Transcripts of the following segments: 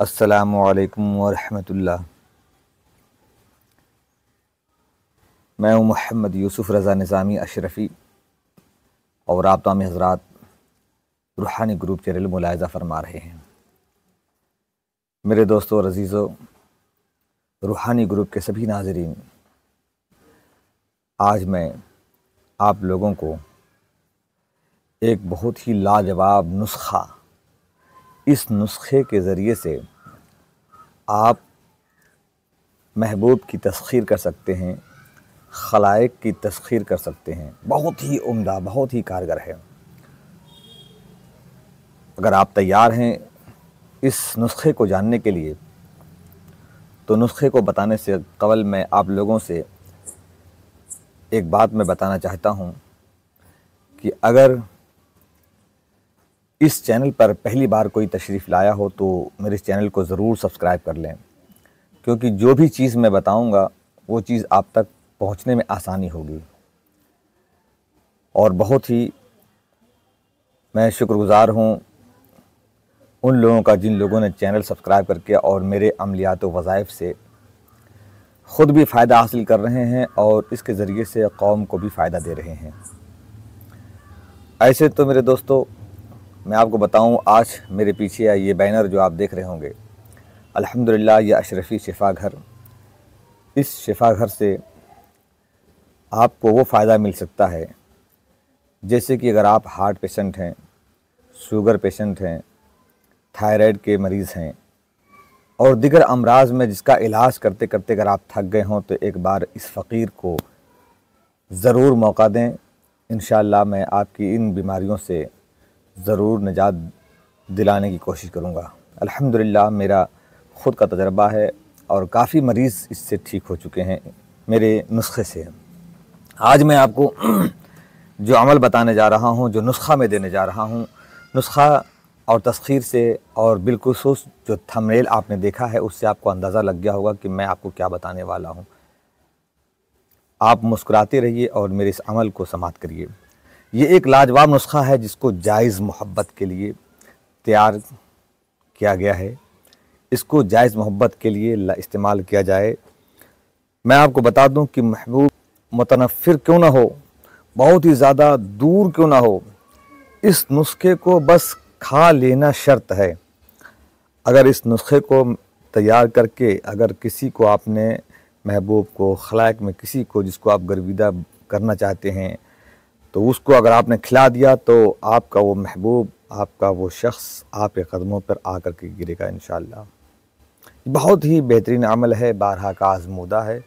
अस्सलामुअलैकुम वरहमतुल्लाह। मैं हूँ मोहम्मद यूसुफ़ रज़ा निज़ामी अशरफ़ी और आप तमाम हज़रात रूहानी ग्रुप चैनल मुलाहिज़ा फरमा रहे हैं। मेरे दोस्तों और अज़ीज़ों, रूहानी ग्रुप के सभी नाज़रीन, आज मैं आप लोगों को एक बहुत ही लाजवाब नुस्ख़ा, इस नुस्खे के ज़रिए से आप महबूब की तस्ख़ीर कर सकते हैं, खलाइक की तस्ख़ीर कर सकते हैं। बहुत ही उम्दा, बहुत ही कारगर है। अगर आप तैयार हैं इस नुस्खे को जानने के लिए, तो नुस्खे को बताने से कबल मैं आप लोगों से एक बात मैं बताना चाहता हूं कि अगर इस चैनल पर पहली बार कोई तशरीफ़ लाया हो तो मेरे इस चैनल को ज़रूर सब्सक्राइब कर लें, क्योंकि जो भी चीज़ मैं बताऊंगा वो चीज़ आप तक पहुंचने में आसानी होगी। और बहुत ही मैं शुक्रगुज़ार हूं उन लोगों का जिन लोगों ने चैनल सब्सक्राइब करके और मेरे अमलियात व वज़ाइफ से ख़ुद भी फ़ायदा हासिल कर रहे हैं और इसके ज़रिए से कौम को भी फ़ायदा दे रहे हैं। ऐसे तो मेरे दोस्तों, मैं आपको बताऊं, आज मेरे पीछे ये बैनर जो आप देख रहे होंगे, अल्हम्दुलिल्लाह ये अशरफ़ी शिफ़ा घर। इस शिफ़ा घर से आपको वो फ़ायदा मिल सकता है जैसे कि अगर आप हार्ट पेशेंट हैं, शुगर पेशेंट हैं, थायराइड के मरीज़ हैं और दीगर अमराज में जिसका इलाज करते करते अगर आप थक गए हों, तो एक बार इस फ़कीर को ज़रूर मौका दें। इंशाअल्लाह मैं आपकी इन बीमारियों से ज़रूर निजात दिलाने की कोशिश करूँगा। अल्हम्दुलिल्लाह मेरा ख़ुद का तजर्बा है और काफ़ी मरीज़ इससे ठीक हो चुके हैं मेरे नुस्खे से। आज मैं आपको जो अमल बताने जा रहा हूँ, जो नुस्खा मैं देने जा रहा हूँ, नुस्खा और तस्ख़ीर से और बिलखुसूस जो थंबनेल आपने देखा है उससे आपको अंदाज़ा लग गया होगा कि मैं आपको क्या बताने वाला हूँ। आप मुस्कुराते रहिए और मेरे इस अमल को समाअत करिए। ये एक लाजवाब नुस्खा है जिसको जायज़ मोहब्बत के लिए तैयार किया गया है। इसको जायज़ मोहब्बत के लिए इस्तेमाल किया जाए। मैं आपको बता दूं कि महबूब मुतनफ़िर क्यों ना हो, बहुत ही ज़्यादा दूर क्यों ना हो, इस नुस्खे को बस खा लेना शर्त है। अगर इस नुस्खे को तैयार करके अगर किसी को आपने महबूब को, खलाइक में किसी को जिसको आप गर्विदा करना चाहते हैं, तो उसको अगर आपने खिला दिया तो आपका वो महबूब, आपका वो शख्स आपके कदमों पर आकर के गिरेगा इंशाअल्लाह। बहुत ही बेहतरीन अमल है, बारहा का आज़मूदा है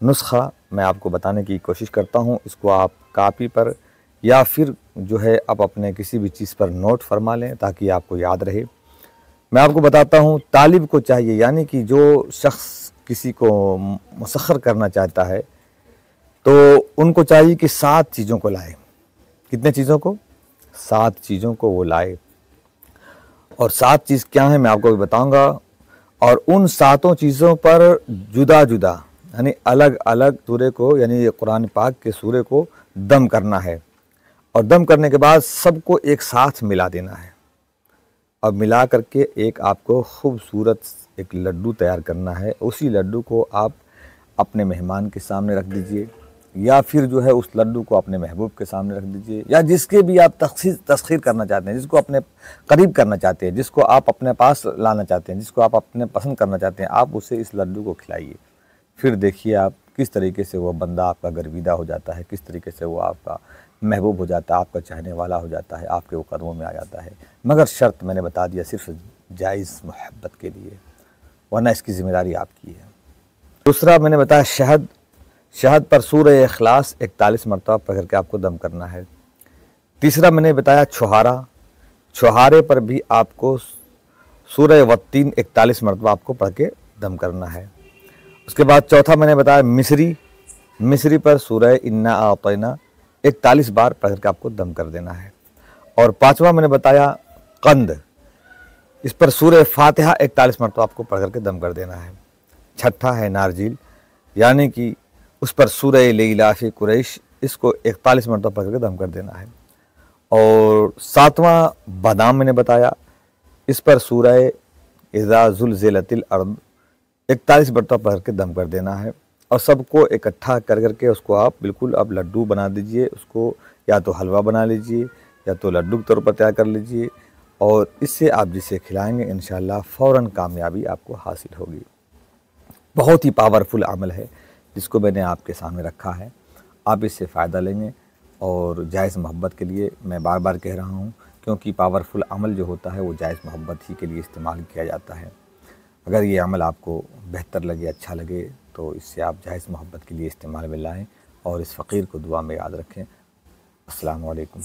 नुस्खा। मैं आपको बताने की कोशिश करता हूँ। इसको आप कापी पर या फिर जो है आप अपने किसी भी चीज़ पर नोट फरमा लें ताकि आपको याद रहे। मैं आपको बताता हूँ, तालिब को चाहिए, यानी कि जो शख्स किसी को मुसख्खर करना चाहता है, तो उनको चाहिए कि 7 चीज़ों को लाए। कितने चीज़ों को? 7 चीज़ों को वो लाए। और 7 चीज़ क्या है मैं आपको भी बताऊँगा। और उन 7 चीज़ों पर जुदा जुदा, यानी अलग अलग सूरे को, यानी कुरान पाक के सूरे को दम करना है। और दम करने के बाद सबको एक साथ मिला देना है। और मिला करके एक आपको खूबसूरत एक लड्डू तैयार करना है। उसी लड्डू को आप अपने मेहमान के सामने रख दीजिए, या फिर जो है उस लड्डू को अपने महबूब के सामने रख दीजिए, या जिसके भी आप तस्ख़ीर करना चाहते हैं, जिसको अपने करीब करना चाहते हैं, जिसको आप अपने पास लाना चाहते हैं, जिसको आप अपने पसंद करना चाहते हैं, आप उसे इस लड्डू को खिलाइए। फिर देखिए आप किस तरीके से वो बंदा आपका गर्विदा हो जाता है, किस तरीके से वो आपका महबूब हो जाता है, आपका चाहने वाला हो जाता है, आपके वो कदमों में आ जाता है। मगर शर्त मैंने बता दिया, सिर्फ जायज़ मोहब्बत के लिए, वरना इसकी ज़िम्मेदारी आपकी है। दूसरा मैंने बताया शहद। शहद पर सूरह इखलास 41 मरतबा पढ़ करके आपको दम करना है। तीसरा मैंने बताया छुहारा। छुहारे पर भी आपको सूरह वत्तीन 41 मरतबा आपको पढ़ के दम करना है। उसके बाद चौथा मैंने बताया मिस्री। मिस्री पर सूरह इन्ना आतैना 41 बार पढ़ करके आपको दम कर देना है। और पांचवा मैंने बताया कंद। इस पर सूरह फातिहा 41 मरतबा आपको पढ़ करके दम कर देना है। छठा है नारजिल, यानी कि उस पर सूरह लैलाफ़ी कुरैश, इसको 41 मरतबा पढ़ करके दम कर देना है। और सातवां बादाम मैंने बताया, इस पर सूरह इज़ा ज़ुलज़िलतिल अर्द 41 मरतबा पढ़ के दम कर देना है। और सबको इकट्ठा कर करके उसको आप बिल्कुल अब लड्डू बना दीजिए। उसको या तो हलवा बना लीजिए या तो लड्डू के तौर पर तैयार कर लीजिए, और इससे आप जिसे खिलाएंगे इंशाअल्लाह फ़ौरन कामयाबी आपको हासिल होगी। बहुत ही पावरफुल अमल है जिसको मैंने आपके सामने रखा है। आप इससे फ़ायदा लेंगे। और जायज़ मोहब्बत के लिए मैं बार बार कह रहा हूँ, क्योंकि पावरफुल अमल जो होता है वो जायज़ मोहब्बत ही के लिए इस्तेमाल किया जाता है। अगर ये अमल आपको बेहतर लगे, अच्छा लगे, तो इससे आप जायज़ मोहब्बत के लिए इस्तेमाल में लाएँ और इस फ़कीर को दुआ में याद रखें। अस्सलामु अलैकुम।